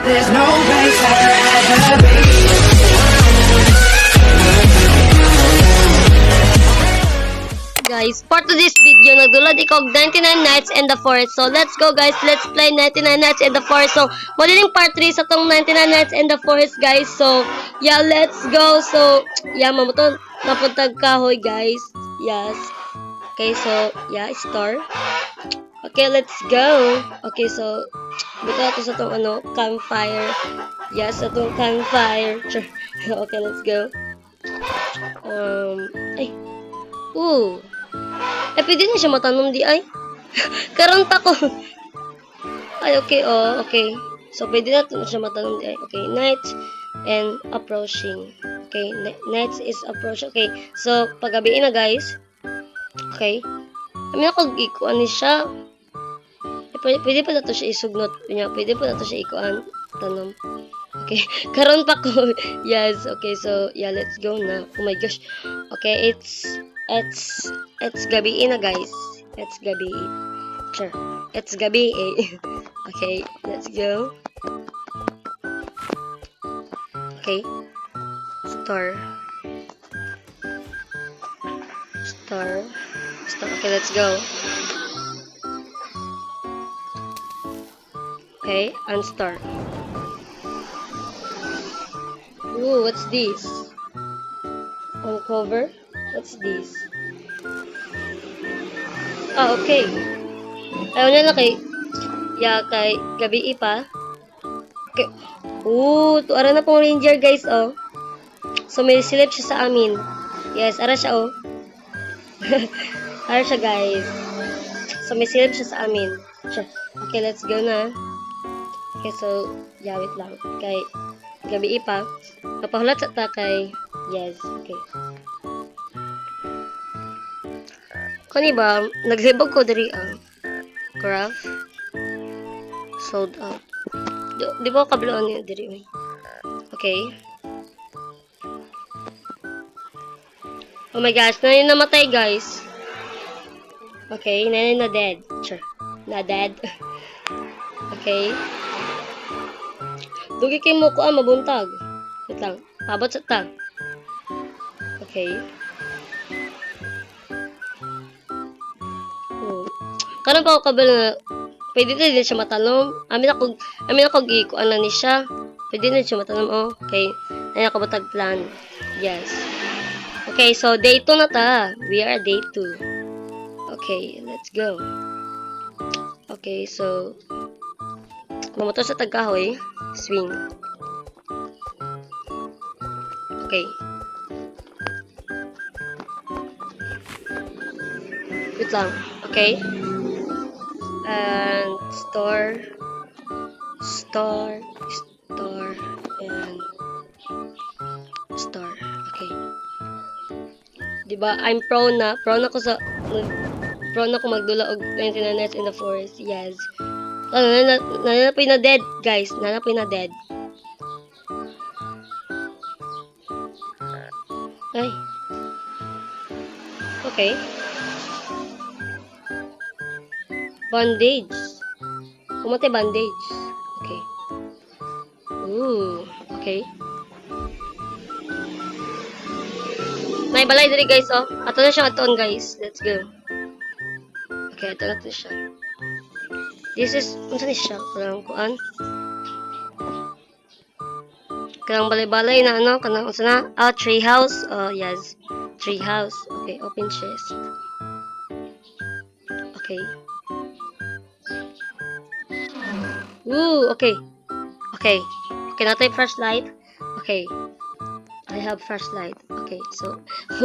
There's no place I'd rather be. Guys, part of this video, nagdulad ikog 99 Nights in the Forest. So, let's go guys. Let's play 99 Nights in the Forest. So, muli ning part 3 sa tong 99 Nights in the Forest, guys. So, yeah, let's go. So, yeah, mamuto napuntag kahoy, guys. Yes. Okay, so, yeah, star. Okay, let's go. Okay, so, buto ako sa tong campfire. Yes, sa tong campfire. Okay, let's go. Ay. Ooh. Pwede na siya matanom di ay. Karon pa ko. Ay, okay, oh, okay. So, pwede na siya matanom di ay. Okay, night and approaching. Okay, night is approaching. Okay, so, paggabi na, guys. Okay. Kami na kung ikuan ni siya. Pwede pa na to siya isugnot. Pwede pa na to siya ikuan. Tanom. Okay, karon pa ko. Yes, okay, so, yeah, let's go na. Oh my gosh. Okay, it's gabi na, guys. It's gabi. Sure. It's gabi. Okay, let's go. Okay. Store. Okay, let's go. Okay, unstore. Ooh, what's this? Uncover? What's this? Ah, okay. Ayaw na kay gabi pa. Okay. Ooh, tuara na pong ranger, guys, oh. So, may silip siya sa amin. Yes, ara siya, oh. Ara siya, guys. So, may silip siya sa amin. Okay, let's go na. Okay, so, yeah, wait lang. Kay gabi pa. Kapahulat sa ta kay yes, okay. Kani ba, naghibog ko diri ang craft sold out. Di ba kabloon niya diri? Okay. Oh my gosh, nanay namatay, guys. Okay, nanay na dead. Sure. Na dead. Okay. Dugi kay mo ko mabuntag. Wait lang. Pabot sa ta. Okay. Karon pa ako kabal na pwede na din siya matanom. Amin ako ikuan na ni siya. Pwede na siya matanom. Oh, okay. Ay nakabutag plan. Yes. Okay, so day 2 na ta. We are day 2. Okay, let's go. Okay, so mamotor sa tagkahoy. Swing. Okay. Wait lang. Okay. And store, and store. Okay. Diba, I'm pro na ko magdula og 99 Nights in the Forest. Yes. Nanapay na dead, guys. Nanapay na dead. Ay. Okay. Bandage. Pumatay bandage. Okay. Ooh. Okay. Naibalay diri, guys, oh. Ato na siya atoon, guys. Let's go. Okay, ato na siya. This is, unsa ni siya? Kanang kuan. Kanang balay-balay na kanang unsa na? Ah, tree house. Oh, yes. Tree house. Okay, open chest. Okay. Ooh, okay. Okay. Okay, natay flashlight. Okay. I have flashlight. Okay, so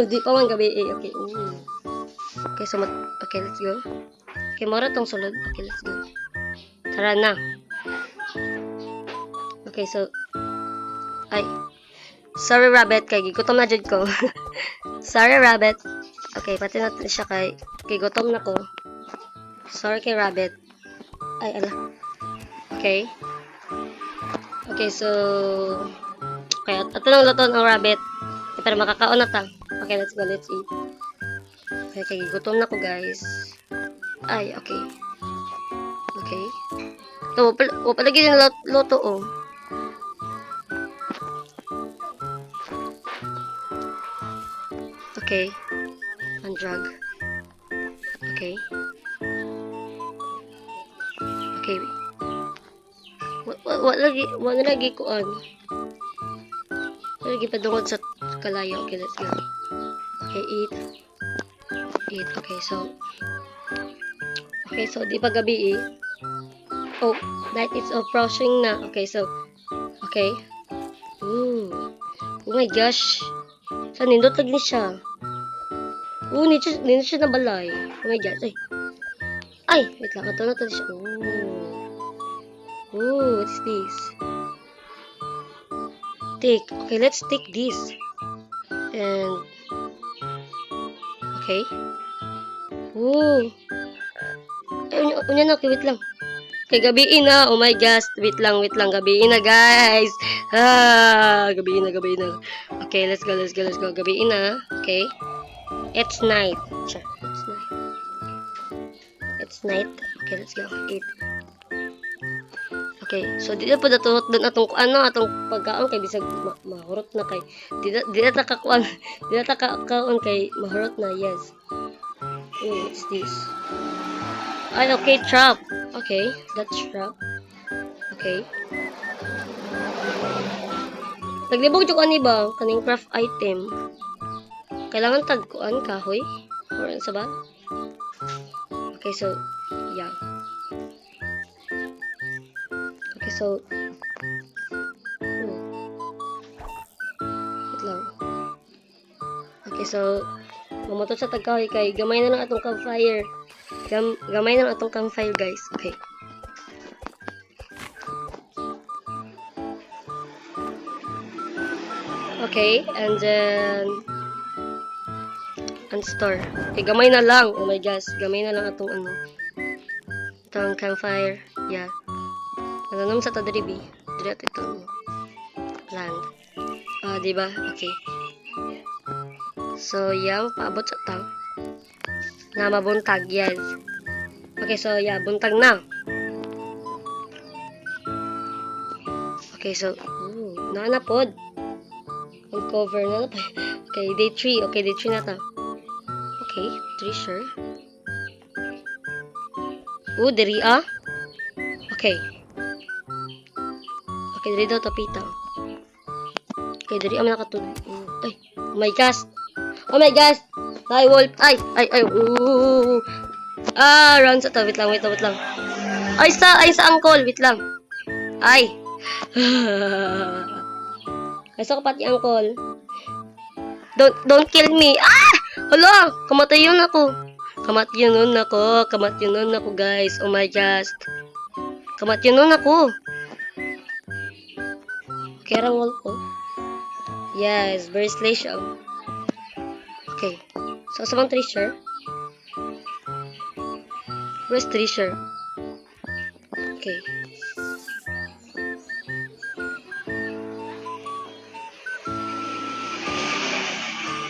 di pa man gabi eh. Okay. Ooh. Okay, so okay, let's go. Okay, mora tong sulod. Okay, let's go. Tara na. Okay, so ay. Sorry, rabbit. Kay gutom na jud ko. Sorry, rabbit. Okay, pati natin siya kay gutom na ko. Sorry kay rabbit. Ay, ala. Okay. Okay, so okay, ato lang laton ang rabbit. Pero makakaon na ta. Okay, let's go. Let's eat. Okay, gutom na ko, guys. Ay, okay. Okay. Ito, wapalagi din loto, oh. Okay. Ang drug. Okay. Okay. Wa lagi kuan. Lagi padungod sa kalayo. Okay, let's go. Okay, eat. Eat. Okay, so di pa gabi eh. Oh, night is approaching na. Okay, so okay. Ooh. Oh my gosh. Sa nindot lagi ni siya. Oh, nindot siya na balay. Oh my gosh. Ay, wait lang. Ito na siya. Oh, what's this? Take. Okay, let's take this. And okay. Oh. Ay, unya na. Okay, wait lang. Okay, gabiin na. Oh my gosh. Wait lang. Gabiin na, guys. Gabiin na. Okay, let's go. Gabiin na. Okay. It's night. Sure, it's night. Okay, let's go. Eat. Okay, so dito po natuhot doon atong pagkaon kay bisag mahurot na kay di ta kakuan di ta kaon kay mahurot na. Yes. Oh, what's this? Ay, okay, trap. Okay, that's trap. Okay. Naglibog jud ani ba kaning craft item? Kailangan tagkuan kahoy or sa ba? Okay, so yeah. Okay, so wait lang. Okay, so mamoto sa tagkahoy kay gamay na lang atong campfire. Gamay na lang atong campfire, guys. Okay. Okay, and then store. Okay, gamay na lang. Oh my gosh, gamay na lang atong itong campfire. Yeah. Nananom sa tadribi. Dire ato itong land. Diba? Okay. So, yeah, paabot sa tang. Na mabuntag, yes. Okay, so, yeah, buntag na. Okay, so, naanapod. Uncover na. Okay, day 3. Okay, day 3 na ta. Okay, treasure. Diri Okay. Okay, diri daw tapita. Okay, diri man nakatulog. Ay, oh my gosh. Oh my gosh. Hi, wolf. Ay. Run sa wait lang. Ay, sa uncle. Wait lang. Ay. Ay, sa kapati uncle. Don't kill me. Hala, kamatayon ako. Kamatayon ako, guys. Oh my gosh. Kamatayon ako. Kaya wolf ko. Yes, very slash siya. Okay. So, sa bang treasure? Where's treasure? Okay.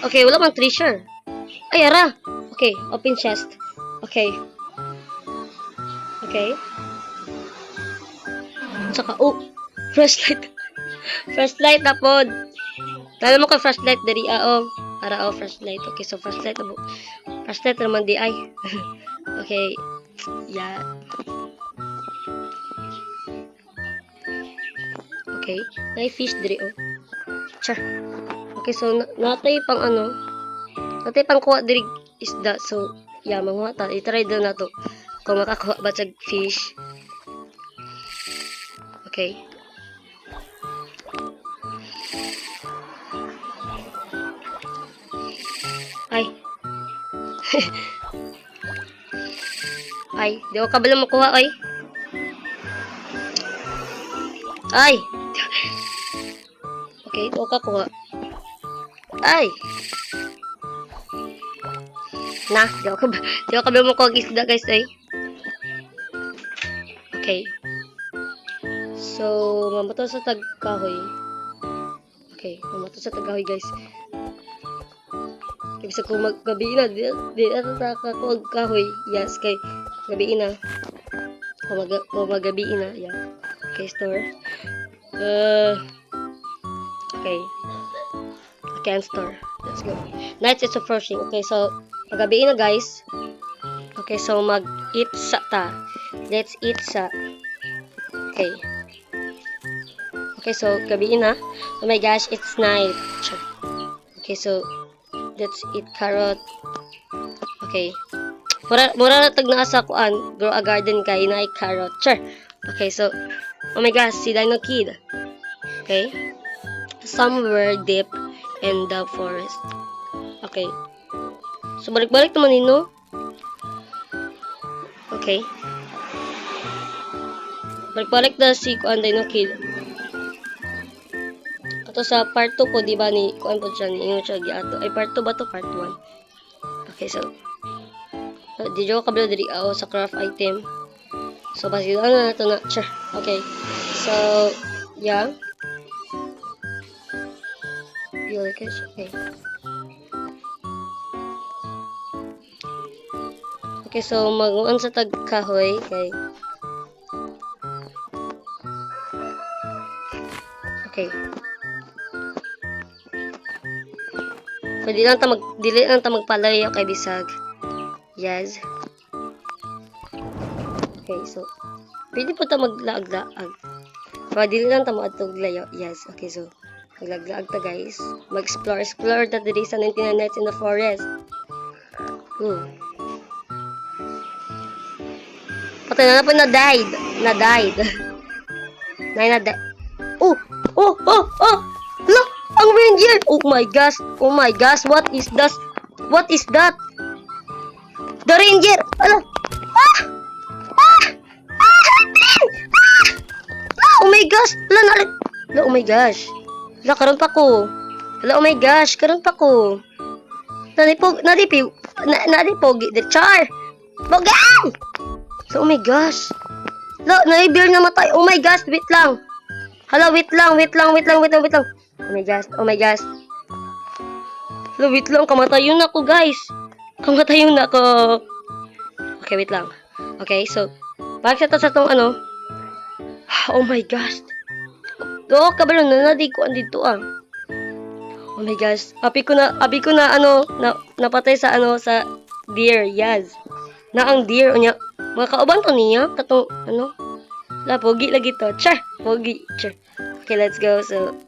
Okay, wala bang treasure? Ay, ara! Okay, open chest. Okay. Tsaka, flashlight. Flashlight na pod. Lalo mo ka flashlight dari Ara flashlight. Okay, so flashlight na po. Flashlight naman di ay. Okay. Yeah. Okay. May fish dari Char. Okay, so natay pang natay pang kuha diri isda. So, yeah, manguha ta. I-try daw na to. Kung makakuha ba sa fish. Okay. Ay. Ay, di ko kabalo makuha, ay. Ay. Okay, di ko kakuha. Ay. Nah, di ko kabalo makuha isda, guys, ay. Okay. So, mamato sa tagkahoy. Okay, mamato sa tagkahoy, guys. Bisa ko maggabi na di ata ka kahoy. Yes, kay gabi na. Kung magabi na, yeah. Okay, store. Okay. I can store. Let's go. Night is approaching. Okay, so paggabi na guys. Okay, so mag-eat sa ta. Let's eat sa. Okay. Okay, so gabi na. Oh my gosh, it's night. Okay, so let's eat carrot. Okay. Mura na tag naa sa kuan. Grow a garden kay na carrot. Sure. Okay, so oh my gosh, si Dino Kid. Okay. Somewhere deep in the forest. Okay. So balik-balik naman nino. Okay. Balik-balik na si kuan Dino Kid. Ato sa part 2 ko, di ba ni kuan po siya ni inyo siya giato. Ay part 2 ba to? Part 1. Okay, so di jo kabalo diri sa craft item. So basilan na nato na. Sure. Okay. So yeah. You like it? Okay. Okay, so mag-uan sa tag kahoy kay okay. Pwede lang dili lang ta magpalayo kay bisag. Yes. Okay, so pwede po ta maglaag-laag. Pwede lang ta maadtog layo. Yes. Okay, so maglaag-laag ta guys. Mag-explore ta diri sa 99 Nights in the Forest. Patay na po na-died. Na-died. Na-died. Oh! Look! Ang ranger! Oh my gosh! Oh my gosh! What is that? What is that? The ranger! Ala! Ah! Ah! Ah! Oh my gosh! Ala, nalit! Ala, oh my gosh! Ala, karon pa ko! Ala, oh my gosh! Karon pa ko! Nalipog! The char! Bogang! So, oh my gosh! Ala, naibir na matay! Oh my gosh! Wait lang! Hala, wait lang! Oh my gosh! Hala, wait lang! Kamatayon na ko, guys! Kamatayon na ko! Okay, wait lang. Okay, so, bakit sa tong ano? Oh my gosh! Do, kabalo na di ko andito ah. Oh my gosh! Abi ko na napatay sa sa deer, yes. Na ang deer, unya, mga kauban to niya, katong, la, pogi lagi to. Char! Pogi. Char. Okay, let's go. So,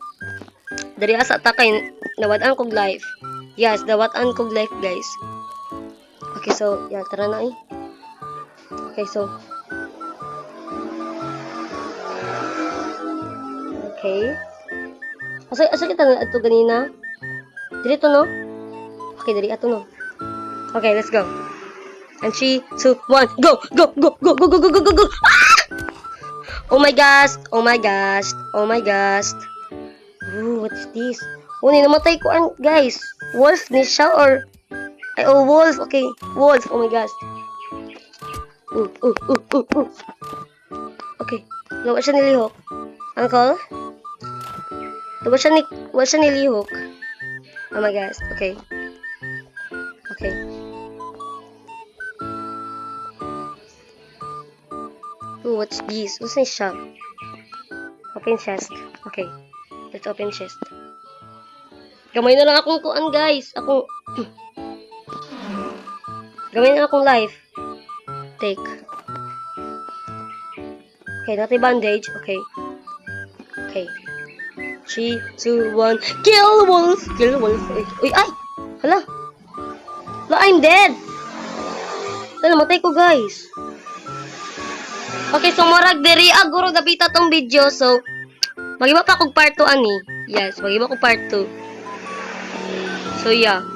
dari asa takay, nawad-an kog life. Yes, nawad-an kog life, guys. Okay, so, yeah, tara na eh. Okay, so. Okay. Asa kita na ato ganina? Diri to, no? Okay, dari ato, no? Okay, let's go. And 3, 2, 1, go! Ah! Oh my gosh! Ooh, what's this? Oh, namatay ko guys. Wolf ni siya or wolf. Okay, wolf. Oh my gosh. Ooh. Okay. Lawa siya nilihok. Uncle? Lawa siya nilihok. Oh my gosh. Okay. Ooh, what's this? What's this shop? Open chest. Okay. Let's open chest. Gamay na lang akong kuan, guys. Gamay na akong life. Take. Okay, dati bandage. Okay. 3, 2, 1. Kill wolf! Uy, ay! Hala! I'm dead! Namatay ko, guys. Okay, so murag diri aguro gabita tong video. So, magiba pa kog part 2 ani. Yes, magiba kog part 2. So, yeah.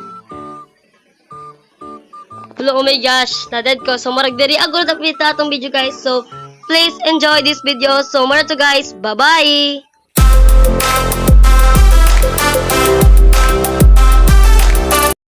Hello, oh my gosh, na dead ko. So, murag diri aguro gabita tong video, guys. So, please enjoy this video. So, mura to guys. Bye-bye!